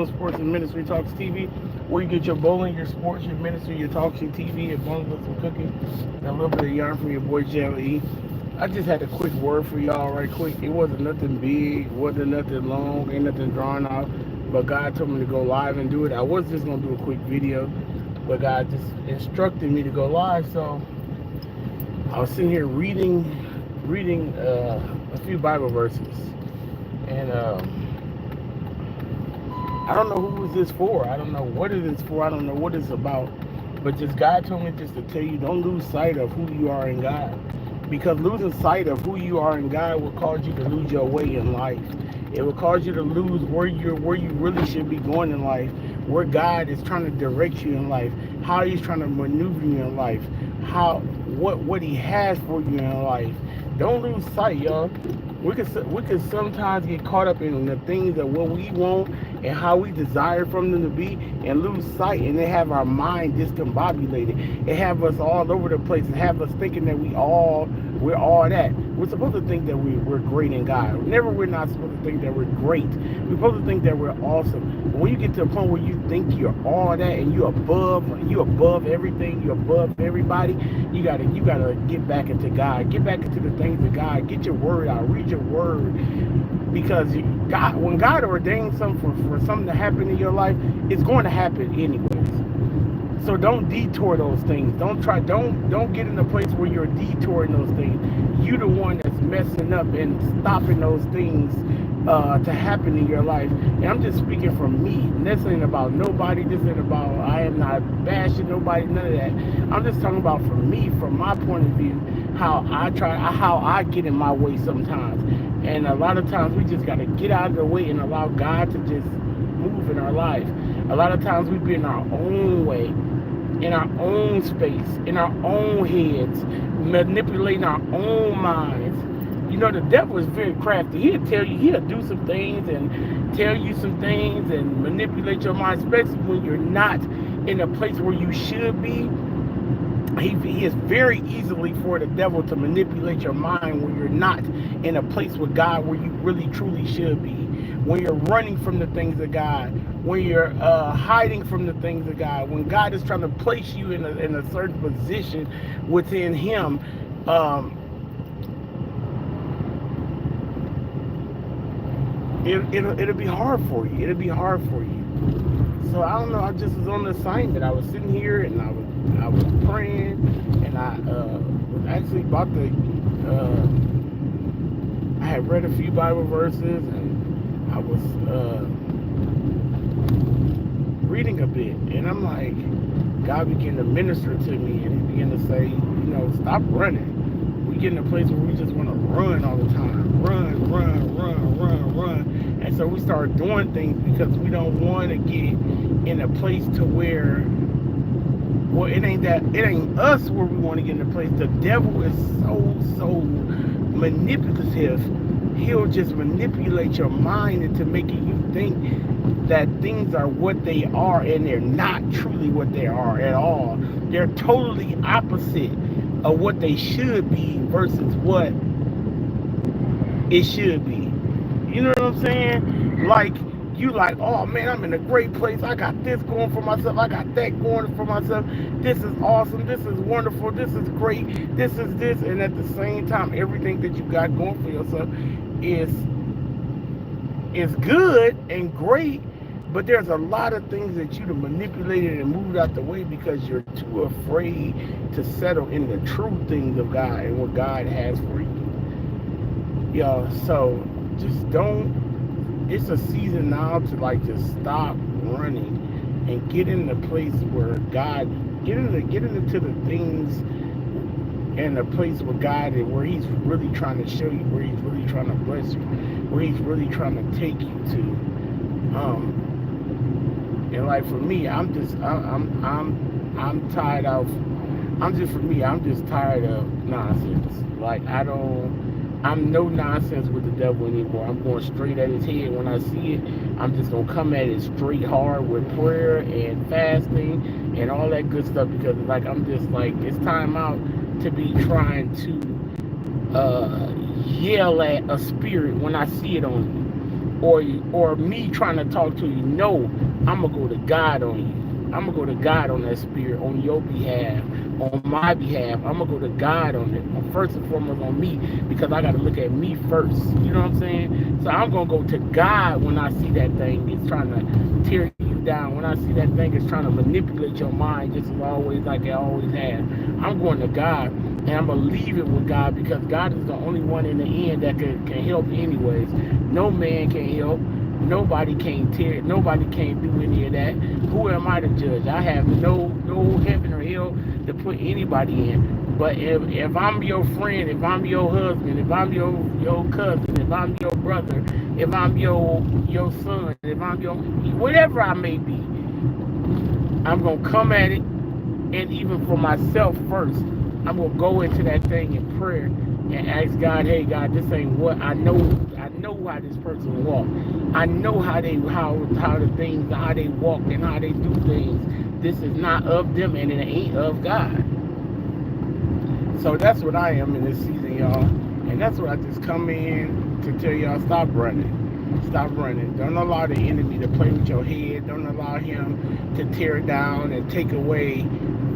Sports and Ministry Talks TV, where you get your bowling, your sports, your ministry, your talks, your TV, your bundles, some cooking, and a little bit of yarn from your boy Jelly. I just had a quick word for y'all right quick. It wasn't nothing big, wasn't nothing long, ain't nothing drawn out, but God told me to go live and do it. I was just going to do a quick video, but God just instructed me to go live, so I was sitting here reading a few Bible verses, and I don't know who is this for. I don't know what it is for. I don't know what it's about. But just God told me just to tell you, don't lose sight of who you are in God. Because losing sight of who you are in God will cause you to lose your way in life. It will cause you to lose where you really should be going in life, where God is trying to direct you in life, how He's trying to maneuver you in life, what He has for you in life. Don't lose sight, y'all. We could sometimes get caught up in the things of what we want and how we desire from them to be, and lose sight, and they have our mind discombobulated. It have us all over the place, and have us thinking that we're all that. We're supposed to think that we're great in God. We're not supposed to think that we're great. We're supposed to think that we're awesome. But when you get to a point where you think you're all that and you're above everything, you're above everybody, you gotta get back into God. Get back into the things of God. Get your word out. Read your word. Because when God ordains something for something to happen in your life, it's going to happen anyways. So don't detour those things. Don't get in a place where you're detouring those things. You're the one that's messing up and stopping those things to happen in your life. And I'm just speaking from me. And this ain't about nobody. This ain't about, I am not bashing nobody, none of that. I'm just talking about from me, from my point of view, how I get in my way sometimes. And a lot of times we just got to get out of the way and allow God to just move in our life. A lot of times we be in our own way, in our own space, in our own heads, manipulating our own minds. You know, the devil is very crafty. He'll do some things and tell you some things and manipulate your mind, especially when you're not in a place where you should be. He is very easily for the devil to manipulate your mind when you're not in a place with God where you really truly should be. When you're running from the things of God, when you're hiding from the things of God, when God is trying to place you in a certain position within Him, it'll be hard for you. It'll be hard for you. So I don't know. I just was on the assignment. I was sitting here and I was praying, and I was actually about to. I had read a few Bible verses, and I was reading a bit, and I'm like, God began to minister to me, and He began to say, stop running. We get in a place where we just want to run all the time, run. And so we start doing things because we don't want to get in a place to where, well, it ain't us where we want to get in a place. The devil is so manipulative. He'll just manipulate your mind into making you think that things are what they are, and they're not truly what they are at all. They're totally opposite of what they should be versus what it should be. You know what I'm saying? Like, you like, oh man, I'm in a great place. I got this going for myself. I got that going for myself. This is awesome. This is wonderful. This is great. This is this. And at the same time, everything that you got going for yourself is good and great. But there's a lot of things that you've manipulated and moved out the way because you're too afraid to settle in the true things of God and what God has for you. Yeah, so just don't. It's a season now to just stop running and get in the place where God, get into the things and the place where God is, where He's really trying to show you, where He's really trying to bless you, where He's really trying to take you to. And like for me, I'm tired of. I'm just tired of nonsense. Like I'm no nonsense with the devil anymore. I'm going straight at his head. When I see it, I'm just gonna come at it straight hard with prayer and fasting and all that good stuff, because I'm just like, it's time out to be trying to yell at a spirit when I see it on you. or me trying to talk to you. No, I'm gonna go to God on you. I'm gonna go to God on that spirit, on your behalf, on my behalf. I'm gonna go to God on it, first and foremost on me, because I gotta look at me first. You know what I'm saying? So I'm gonna go to God when I see that thing is trying to tear you down. When I see that thing is trying to manipulate your mind, just as always, like it always has. I'm going to God, and I'm gonna leave it with God, because God is the only one in the end that can help anyways. No man can help. Nobody can tear. Nobody can do any of that. Who am I to judge? I have no heaven or hell to put anybody in. But if I'm your friend, if I'm your husband, if I'm your cousin, if I'm your brother, if I'm your son, if I'm your whatever I may be, I'm gonna come at it, and even for myself first, I'm gonna go into that thing in prayer and ask God, hey God, this ain't what I know. I know how this person walk. I know how the things, how they walk and how they do things. This is not of them, and it ain't of God. So that's what I am in this season, y'all. And that's what I just come in to tell y'all, stop running. Stop running. Don't allow the enemy to play with your head. Don't allow him to tear down and take away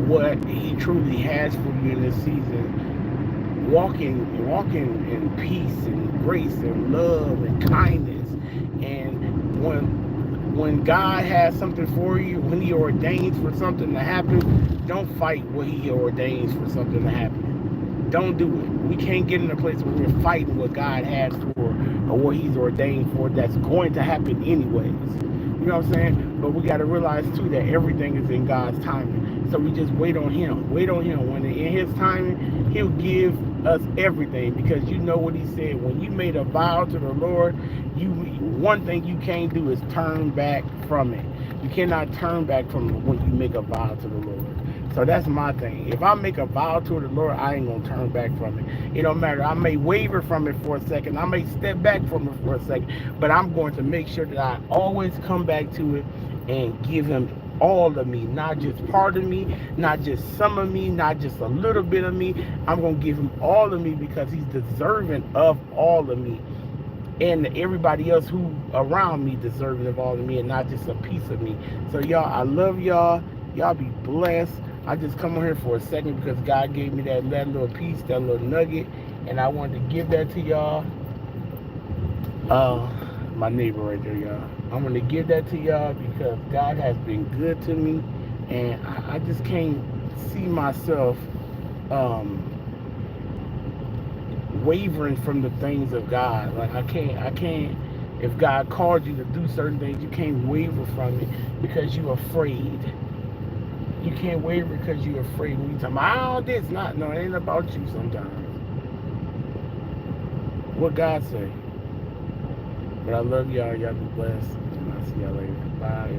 what he truly has for you in this season. Walking in peace and grace and love and kindness. And when God has something for you, when he ordains for something to happen, don't fight what he ordains for something to happen. Don't do it. We can't get in a place where we're fighting what God has for, or what he's ordained for, that's going to happen anyways. You know what I'm saying? But we got to realize too that everything is in God's timing. So we just wait on him. Wait on him. When in his timing, he'll give us everything, because you know what he said. When you made a vow to the Lord, one thing you can't do is turn back from it. You cannot turn back from when you make a vow to the Lord. So that's my thing. If I make a vow to the Lord, I ain't gonna turn back from it. It don't matter. I may waver from it for a second. I may step back from it for a second, but I'm going to make sure that I always come back to it and give him all of me, not just part of me, not just some of me, not just a little bit of me. I'm gonna give him all of me, because he's deserving of all of me, and everybody else who around me deserving of all of me, and not just a piece of me. So y'all, I love y'all. Y'all be blessed. I just come on here for a second because God gave me that little piece, that little nugget, and I wanted to give that to y'all. My neighbor right there, y'all. I'm going to give that to y'all because God has been good to me, and I just can't see myself wavering from the things of God. Like I can't. If God called you to do certain things, you can't waver from it because you're afraid. You can't waver because you're afraid. When you talk about, oh, this, not, no, it ain't about you sometimes. What God say? But I love y'all. Y'all be blessed. And I'll see y'all later. Bye.